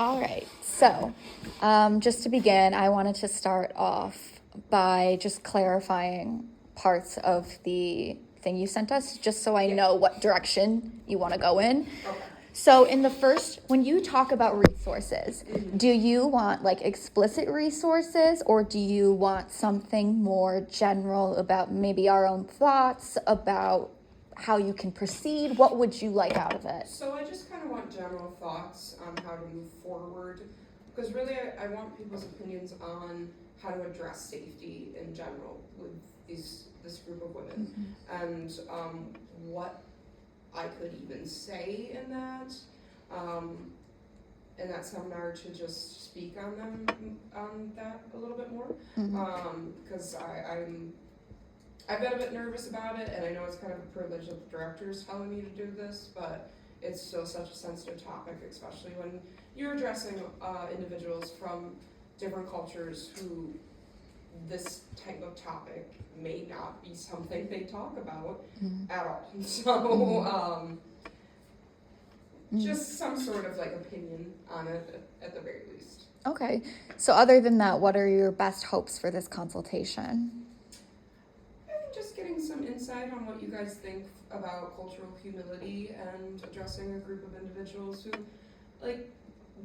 All right, so just to begin, I wanted to start off by just clarifying parts of the thing you sent us, just so I know what direction you want to go in. Okay. So in the first, when you talk about resources, do you want like explicit resources, or do you want something more general about maybe our own thoughts about how you can proceed? What would you like out of it? So I just kind of want general thoughts on how to move forward, because really I want people's opinions on how to address safety in general with this group of women, and what I could even say in that seminar to just speak on that a little bit more, because I've been a bit nervous about it, and I know it's kind of a privilege of the directors telling me to do this, but it's still such a sensitive topic, especially when you're addressing individuals from different cultures who this type of topic may not be something they talk about at all. So just some sort of like opinion on it at the very least. Okay, so other than that, what are your best hopes for this consultation? Just getting some insight on what you guys think about cultural humility and addressing a group of individuals who like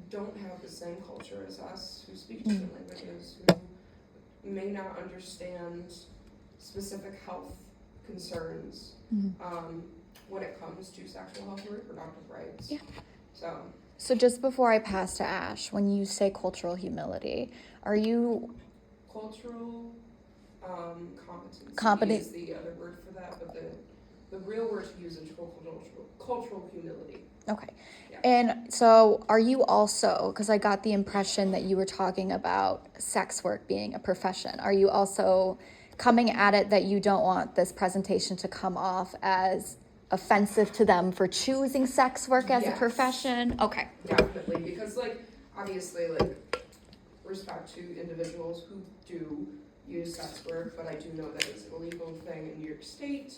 don't have the same culture as us, who speak different languages, who may not understand specific health concerns when it comes to sexual health and reproductive rights. Yeah. So just before I pass to Ash, when you say cultural humility, are you cultural competency is the other word for that, but the real word to use is cultural humility. Okay. Yeah. And so are you also, because I got the impression that you were talking about sex work being a profession, are you also coming at it that you don't want this presentation to come off as offensive to them for choosing sex work as a profession? Okay. Definitely, because like obviously like respect to individuals who do use sex work, but I do know that it's an illegal thing in New York State,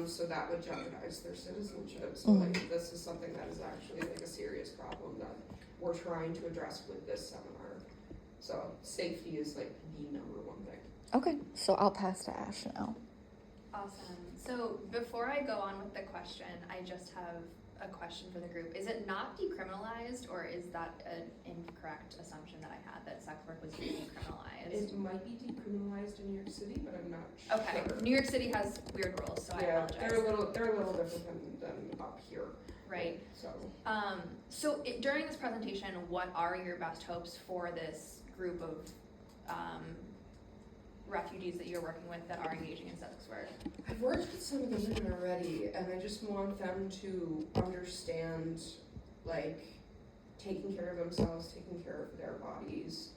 so that would jeopardize their citizenship. So like this is something that is actually like a serious problem that we're trying to address with this seminar. So safety is like the number one thing. Okay, so I'll pass to Ash now. Awesome. So before I go on with the question, I just have a question for the group. Is it not decriminalized, or is that an incorrect assumption that I had, that sex work was decriminalized? It might be decriminalized in New York City, but I'm not sure. Okay, New York City has weird rules, so I apologize. They're a little different than up here. Right. So During this presentation, what are your best hopes for this group of refugees that you're working with that are engaging in sex work? I've worked with some of the women already, and I just want them to understand, like, taking care of themselves, taking care of their bodies,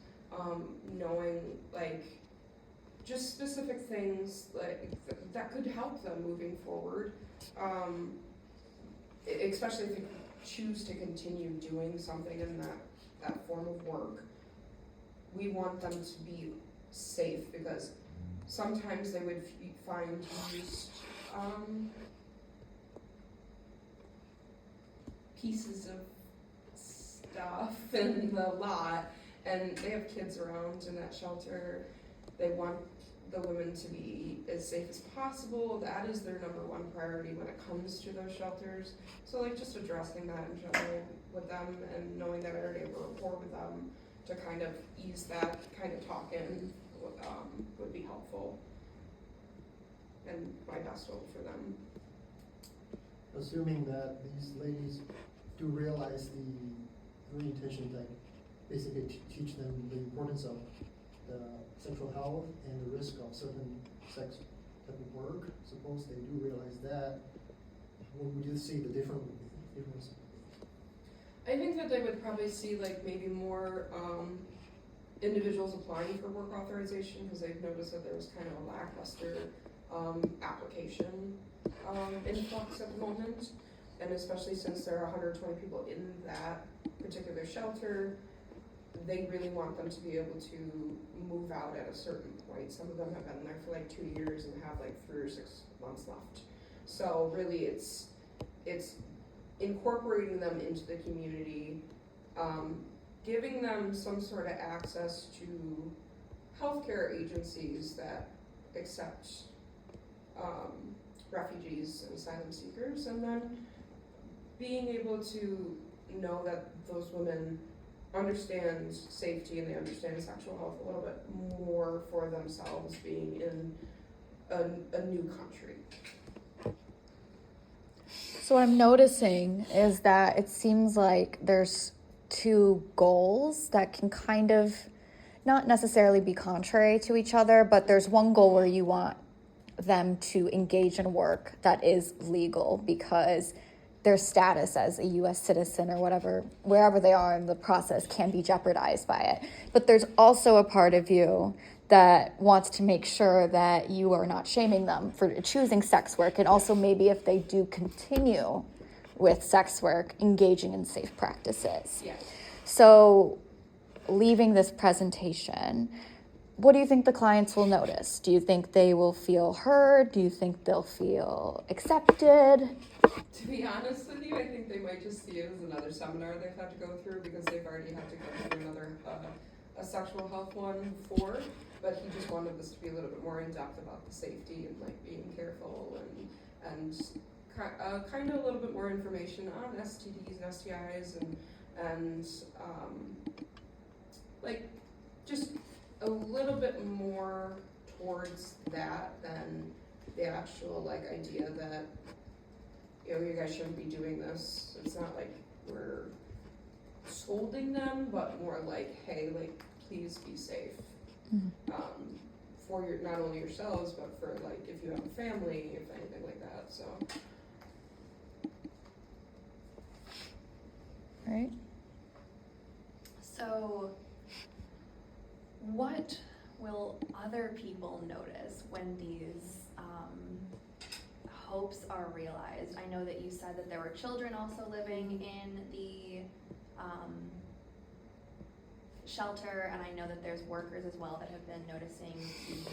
knowing, like, just specific things like that could help them moving forward, especially if they choose to continue doing something in that form of work. We want them to be safe, because sometimes they would find used pieces of stuff in the lot, and they have kids around in that shelter. They want the women to be as safe as possible. That is their number one priority when it comes to those shelters. So like just addressing that in general with them, and knowing that I already have a rapport with them to kind of ease that kind of talk in would be helpful, and my best hope for them. Assuming that these ladies do realize the intention, like basically teach them the importance of the sexual health and the risk of certain sex type of work. Suppose they do realize that, what would you see the difference? I think that they would probably see like maybe more individuals applying for work authorization, because they've noticed that there was kind of a lackluster application influx at the moment, and especially since there are 120 people in that particular shelter, they really want them to be able to move out at a certain point. Some of them have been there for like 2 years and have like 3 or 6 months left. So really it's incorporating them into the community, giving them some sort of access to healthcare agencies that accept refugees and asylum seekers, and then being able to know that those women understand safety and they understand sexual health a little bit more for themselves being in a new country. So what I'm noticing is that it seems like there's two goals that can kind of not necessarily be contrary to each other, but there's one goal where you want them to engage in work that is legal because their status as a US citizen or whatever, wherever they are in the process, can be jeopardized by it. But there's also a part of you that wants to make sure that you are not shaming them for choosing sex work, and also maybe if they do continue with sex work, engaging in safe practices. Yes. So leaving this presentation, what do you think the clients will notice? Do you think they will feel heard? Do you think they'll feel accepted? To be honest with you, I think they might just see it as another seminar they've had to go through because they've already had to go through another a sexual health one before. But he just wanted this to be a little bit more in depth about the safety and like being careful and kind of a little bit more information on STDs and STIs and like just a little bit more towards that than the actual like idea that, you know, you guys shouldn't be doing this. It's not like we're scolding them, but more like, hey, like, please be safe. For your, not only yourselves, but for like if you have a family, if anything like that, so. Right? So, what will other people notice when these hopes are realized? I know that you said that there were children also living in the shelter, and I know that there's workers as well that have been noticing these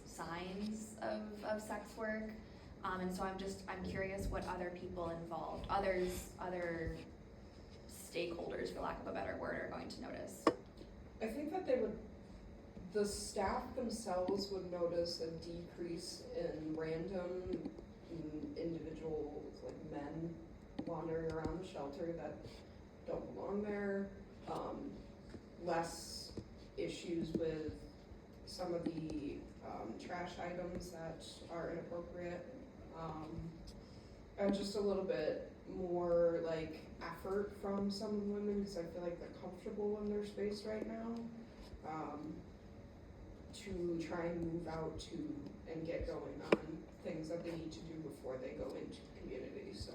signs of sex work. And so I'm curious what other people involved, other stakeholders, for lack of a better word, are going to notice. I think that the staff themselves would notice a decrease in random individuals, like men wandering around the shelter that don't belong there. Less issues with some of the trash items that are inappropriate. And just a little bit more like effort from some of the women because I feel like they're comfortable in their space right now. To try and move out to and get going on things that they need to do before they go into the community. So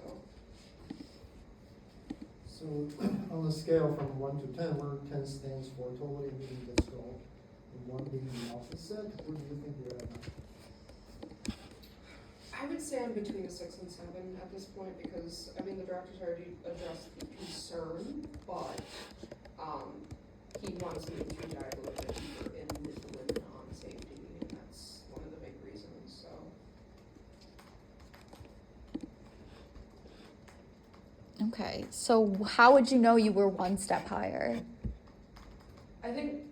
on the scale from 1 to 10, where 10 stands for totally meeting this goal, and 1 being the opposite, where do you think you're at now? I would say I'm between a 6 and 7 at this point because I mean the director's already addressed the concern, but he wants me to dive a little bit deeper in with the women on safety, and that's one of the big reasons. So Okay, so how would you know you were one step higher? I think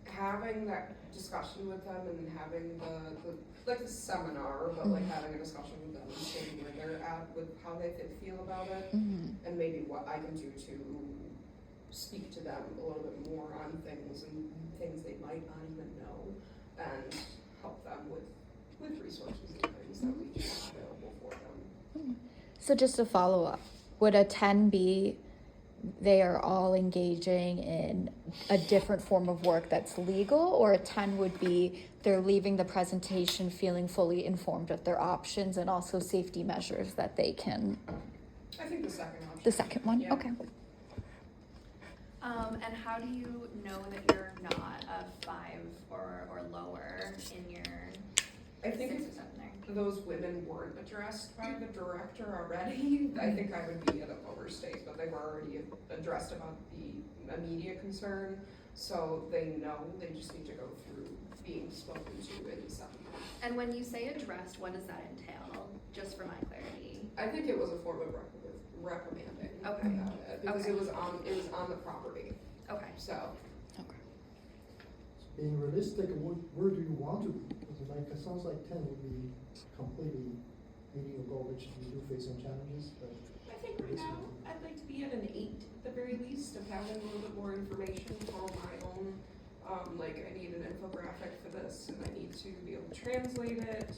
having that discussion with them and having the like the seminar, but like having a discussion with them and seeing where they're at with how they feel about it, and maybe what I can do to speak to them a little bit more on things and things they might not even know, and help them with resources and things that we have available for them. So just to follow up, would a 10 be they are all engaging in a different form of work that's legal, or a 10 would be they're leaving the presentation feeling fully informed of their options and also safety measures that they can? I think the second option. The second one? Yeah. Okay. And how do you know that you're not a 5 or lower in your I think 6 if or 7 there? those women weren't addressed by the director already, I think I would be at a lower state, but they were already addressed about the immediate concern, so they know they just need to go through being spoken to in the seminar. And when you say addressed, what does that entail? Just for my clarity. I think it was a form of reprimanding. Okay. Because Okay. it was on the property, Okay. so. Being realistic, where do you want to be? Because like, it sounds like 10 would be completely meeting your goal, which you do face some challenges, but. I think right now, I'd like to be at an 8 at the very least, of having a little bit more information for my own. Like I need an infographic for this, and I need to be able to translate it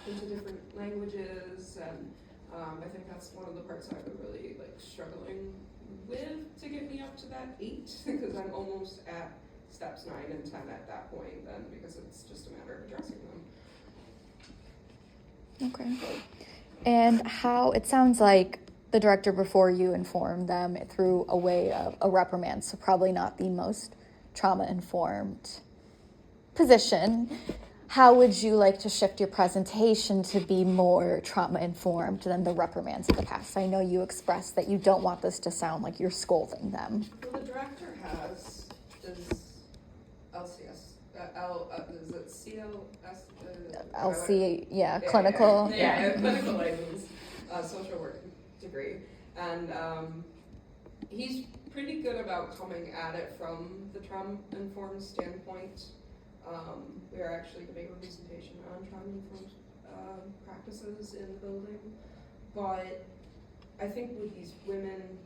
into different languages, and I think that's one of the parts I've been really like struggling with to get me up to that 8, because I'm almost at steps 9 and 10 at that point then, because it's just a matter of addressing them. Okay. And how, it sounds like the director before you informed them through a way of a reprimand, so probably not the most trauma-informed position. How would you like to shift your presentation to be more trauma-informed than the reprimands of the past? I know you expressed that you don't want this to sound like you're scolding them. Well, the director has is LCS, is it CLS? LC, Yeah, clinical. Yeah, clinical license, social work degree. And he's pretty good about coming at it from the trauma-informed standpoint. We are actually giving a presentation on trauma-informed practices in the building. But I think with these women,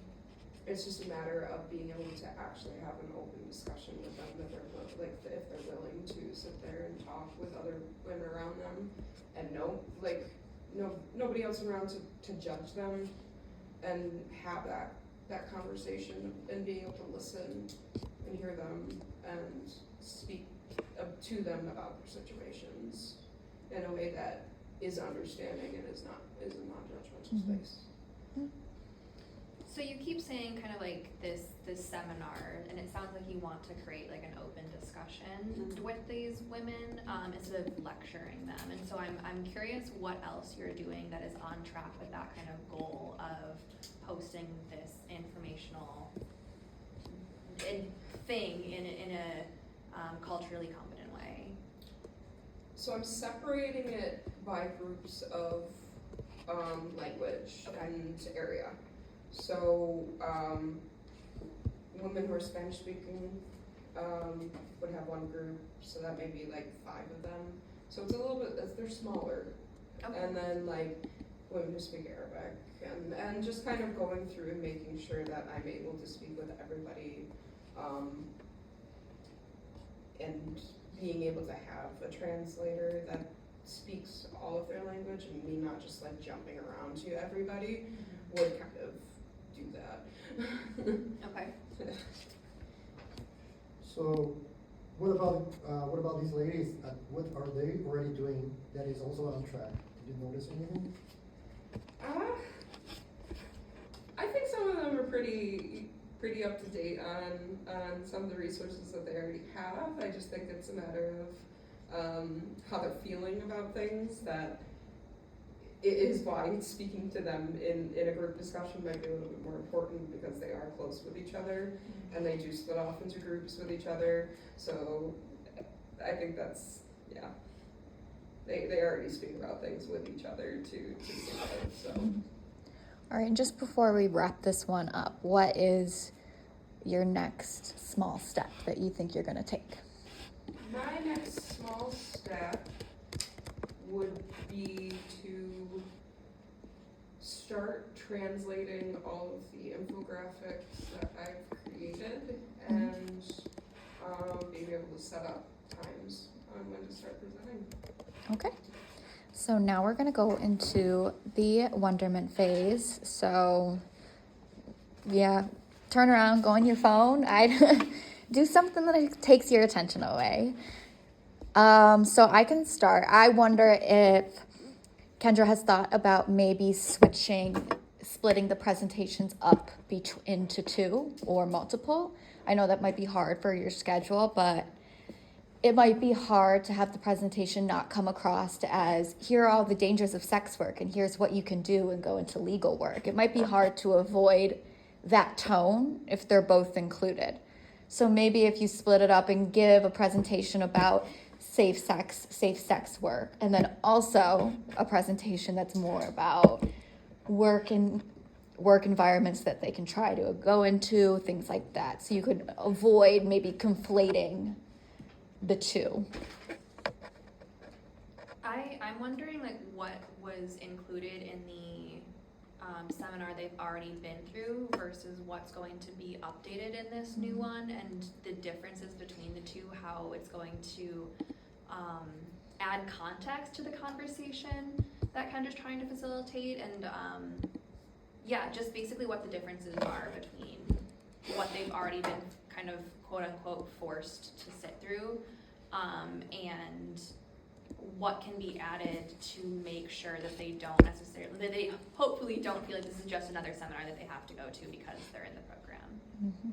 it's just a matter of being able to actually have an open discussion with them, that they're like if they're willing to sit there and talk with other women around them, and nobody else around to judge them, and have that conversation, and being able to listen and hear them and speak to them about their situations in a way that is understanding and is a non-judgmental space. So you keep saying kind of like this seminar, and it sounds like you want to create like an open discussion with these women instead of lecturing them. And so I'm curious what else you're doing that is on track with that kind of goal of posting this informational thing in a culturally competent way. So I'm separating it by groups of language and area. So women who are Spanish speaking would have one group, so that may be like 5 of them. So it's a little bit, they're smaller. Okay. And then like women who speak Arabic, and just kind of going through and making sure that I'm able to speak with everybody, and being able to have a translator that speaks all of their language, and me not just like jumping around to everybody would kind of do that. Okay. So, what about these ladies? What are they already doing that is also on track? Did you notice anything? I think some of them are pretty up to date on some of the resources that they already have. I just think it's a matter of how they're feeling about things, that it is why speaking to them in a group discussion might be a little bit more important, because they are close with each other and they do split off into groups with each other. So I think that's, yeah, they already speak about things with each other to each other, so. All right, and just before we wrap this one up, what is your next small step that you think you're going to take? My next small step would be to start translating all of the infographics that I've created, and being able to set up times on when to start presenting. Okay. So now we're going to go into the wonderment phase. So, yeah, turn around, go on your phone. Do something that takes your attention away. So I can start. I wonder if Kendra has thought about maybe splitting the presentations up into 2 or multiple. I know that might be hard for your schedule, but it might be hard to have the presentation not come across as, here are all the dangers of sex work and here's what you can do, and go into legal work. It might be hard to avoid that tone if they're both included. So maybe if you split it up and give a presentation about safe sex work, and then also a presentation that's more about work work environments that they can try to go into, things like that. So you could avoid maybe conflating the two. I'm wondering like what was included in the seminar they've already been through versus what's going to be updated in this new one, and the differences between the two, how it's going to add context to the conversation that Kendra's trying to facilitate, and yeah, just basically what the differences are between what they've already been kind of quote unquote forced to sit through, and what can be added to make sure that they don't necessarily, that they hopefully don't feel like this is just another seminar that they have to go to because they're in the program. Mm-hmm.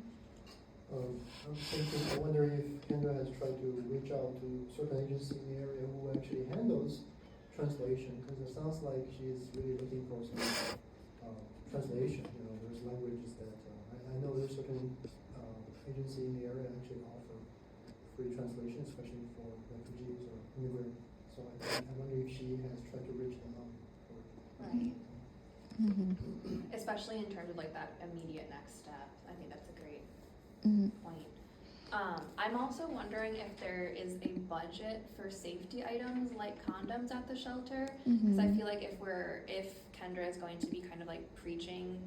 I'm thinking, I wonder if Kendra has tried to reach out to certain agencies in the area who actually handles translation, because it sounds like she's really looking for some translation. You know, there's languages that I know there's certain agency in the area actually offer free translation, especially for refugees or immigrants. So I wonder if she has tried to reach them out. Right. Mm-hmm. Especially in terms of like that immediate next step. I think that's a great Mm-hmm. point. I'm also wondering if there is a budget for safety items like condoms at the shelter, because I feel like if Kendra is going to be kind of like preaching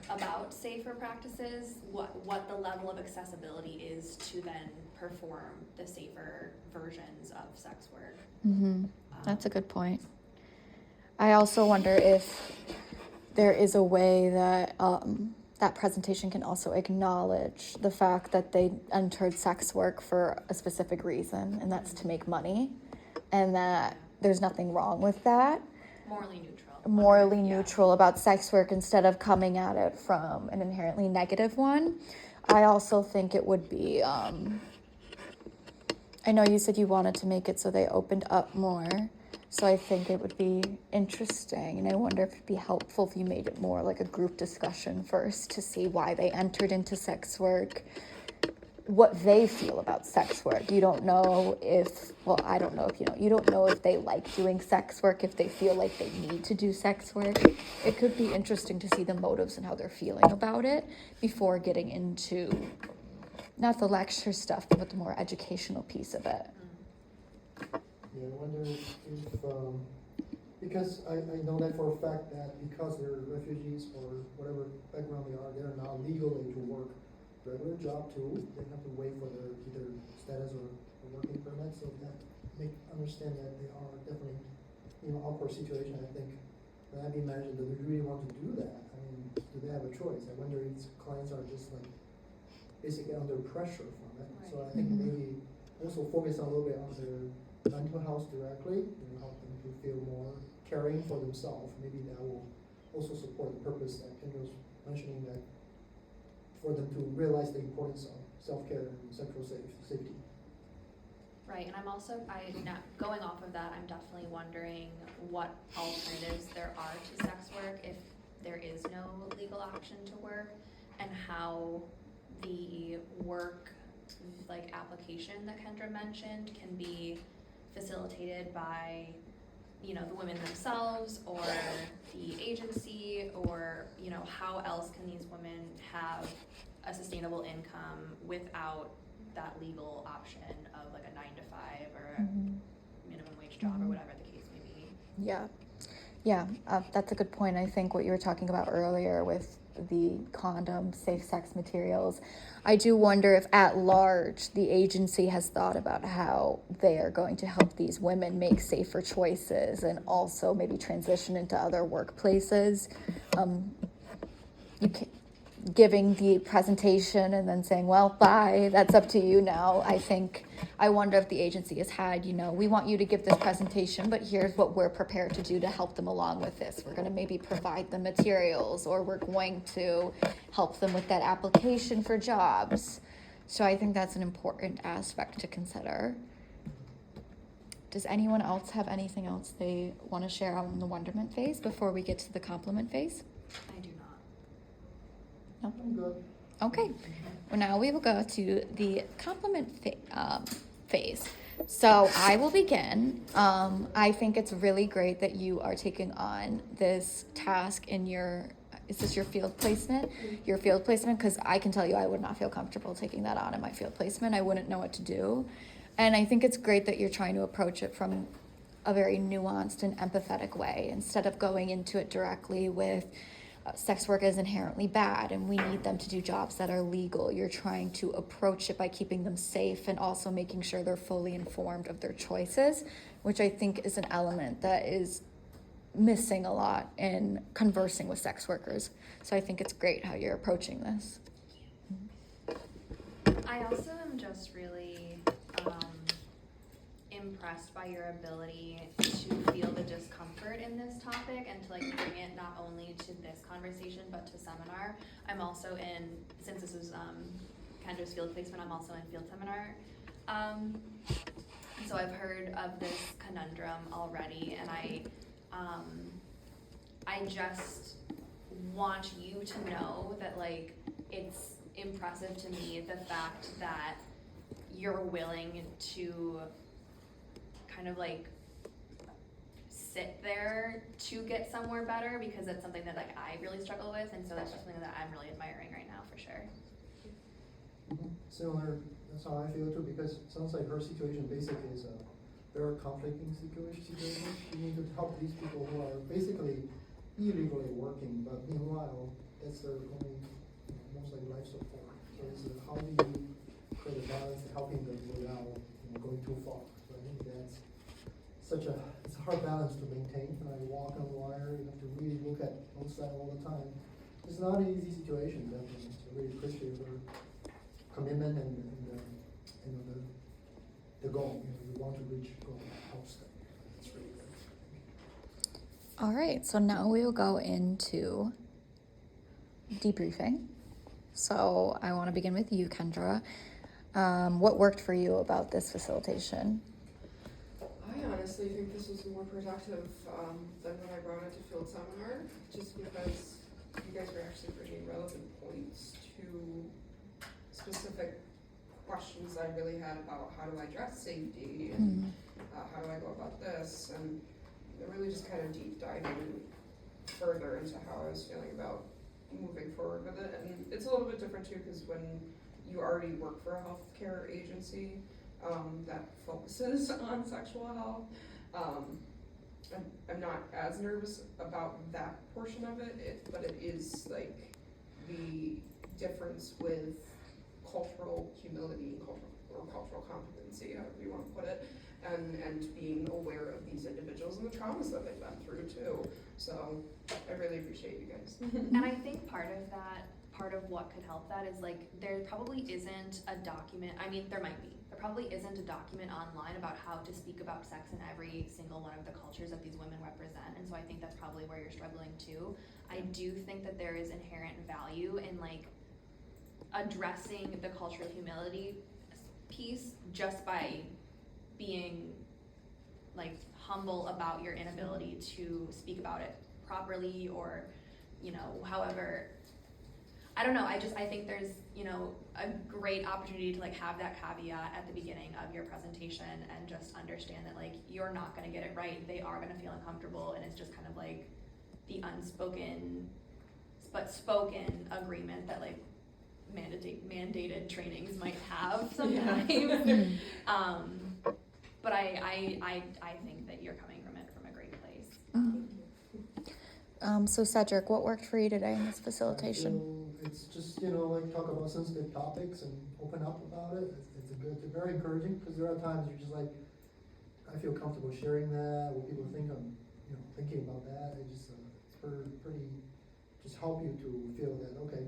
about safer practices, what the level of accessibility is to then perform the safer versions of sex work. That's a good point. I also wonder if there is a way that that presentation can also acknowledge the fact that they entered sex work for a specific reason, and that's to make money, and that there's nothing wrong with that. Morally Neutral about sex work instead of coming at it from an inherently negative one. I also think it would be, I know you said you wanted to make it so they opened up more, so I think it would be interesting, and I wonder if it'd be helpful if you made it more like a group discussion first to see why they entered into sex work, what they feel about sex work. You don't know if, well, I don't know if you don't know if they like doing sex work, if they feel like they need to do sex work. It could be interesting to see the motives and how they're feeling about it before getting into, not the lecture stuff, but the more educational piece of it. Yeah, I wonder if because I know that for a fact that because they're refugees or whatever background they are now legally to work regular job too. They have to wait for their either status or working permit, so that they understand that they are definitely awkward situation. I think, but I'd imagine, do they really want to do that? I mean, do they have a choice? I wonder if clients are just like basically under pressure from it. Right. So I think maybe also focus a little bit on their mental health directly, help them to feel more caring for themselves. Maybe that will also support the purpose that Kendra was mentioning, that for them to realize the importance of self-care and sexual safety. Right, and I'm also, going off of that, I'm definitely wondering what alternatives there are to sex work if there is no legal option to work, and how the work application that Kendra mentioned can be facilitated by the women themselves or the agency, or how else can these women have a sustainable income without that legal option of like a 9-to-5 or a minimum wage job or whatever the case may be. Yeah, that's a good point. I think what you were talking about earlier with the condom, safe sex materials, I do wonder if at large the agency has thought about how they are going to help these women make safer choices and also maybe transition into other workplaces. Giving the presentation and then saying, well, bye, that's up to you now. I wonder if the agency has had, we want you to give this presentation, but here's what we're prepared to do to help them along with this. We're going to maybe provide them materials, or we're going to help them with that application for jobs. So I think that's an important aspect to consider. Does anyone else have anything else they want to share on the wonderment phase before we get to the compliment phase? I do not. No? I'm good. Okay. Well, now we will go to the compliment phase. So I will begin. I think it's really great that you are taking on this task in your, is this your field placement? Your field placement, because I can tell you I would not feel comfortable taking that on in my field placement. I wouldn't know what to do. And I think it's great that you're trying to approach it from a very nuanced and empathetic way instead of going into it directly with sex work is inherently bad and we need them to do jobs that are legal. You're trying to approach it by keeping them safe and also making sure they're fully informed of their choices, which I think is an element that is missing a lot in conversing with sex workers. So I think it's great how you're approaching this. I also am just really impressed by your ability to feel the discomfort in this topic and to like bring it not only to this conversation but to seminar. I'm also in, since this is Kendra's field placement, I'm also in field seminar. So I've heard of this conundrum already, and I just want you to know that like it's impressive to me the fact that you're willing to kind of like sit there to get somewhere better, because that's something that like I really struggle with, and so that's just something that I'm really admiring right now for sure. Similar, that's how I feel too, because it sounds like her situation basically is a very conflicting situation. You need to help these people who are basically illegally working, but meanwhile, that's their only, most like life support. So it's how do you create a balance helping them without going too far? So I think that's it's a hard balance to maintain. When I walk on wire, you have to really look at both sides all the time. It's not an easy situation, definitely. So I really appreciate her commitment and the goal. You want to reach goal helps them. That's really good. All right, so now we will go into debriefing. So I want to begin with you, Kendra. What worked for you about this facilitation? I honestly think this was more productive than when I brought it to field seminar, just because you guys were actually bringing relevant points to specific questions I really had about how do I address safety and how do I go about this, and really just kind of deep diving further into how I was feeling about moving forward with it. And it's a little bit different too, because when you already work for a healthcare agency that focuses on sexual health, I'm not as nervous about that portion of it, but it is like the difference with cultural humility and cultural competency, however you want to put it, and being aware of these individuals and the traumas that they've been through too. So I really appreciate you guys. And I think part of what could help that is like there probably isn't a document, I mean there might be, there probably isn't a document online about how to speak about sex in every single one of the cultures that these women represent, and so I think that's probably where you're struggling too. I do think that there is inherent value in like addressing the cultural humility piece just by being like humble about your inability to speak about it properly, or however, I don't know, I think there's a great opportunity to like have that caveat at the beginning of your presentation and just understand that like you're not going to get it right, they are going to feel uncomfortable, and it's just kind of like the unspoken but spoken agreement that like mandated trainings might have sometimes. Yeah. But I think that you're coming from it from a great place. So Cedric, what worked for you today in this facilitation? It's just, like talk about sensitive topics and open up about it. It's very encouraging, because there are times you're just like, I feel comfortable sharing that, what people think I'm, thinking about that. It just, it's pretty, just help you to feel that, okay,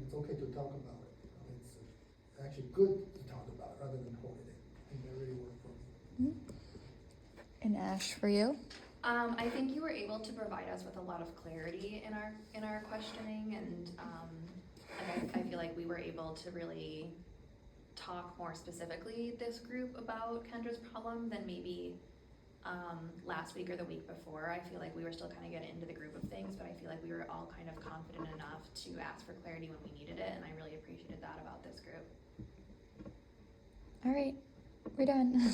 it's okay to talk about it. It's actually good to talk about it rather than hold it in. I think that really worked for me. And Ash, for you? I think you were able to provide us with a lot of clarity in our questioning, and I feel like we were able to really talk more specifically this group about Kendra's problem than maybe last week or the week before. I feel like we were still kind of getting into the group of things, but I feel like we were all kind of confident enough to ask for clarity when we needed it, and I really appreciated that about this group. All right. We're done.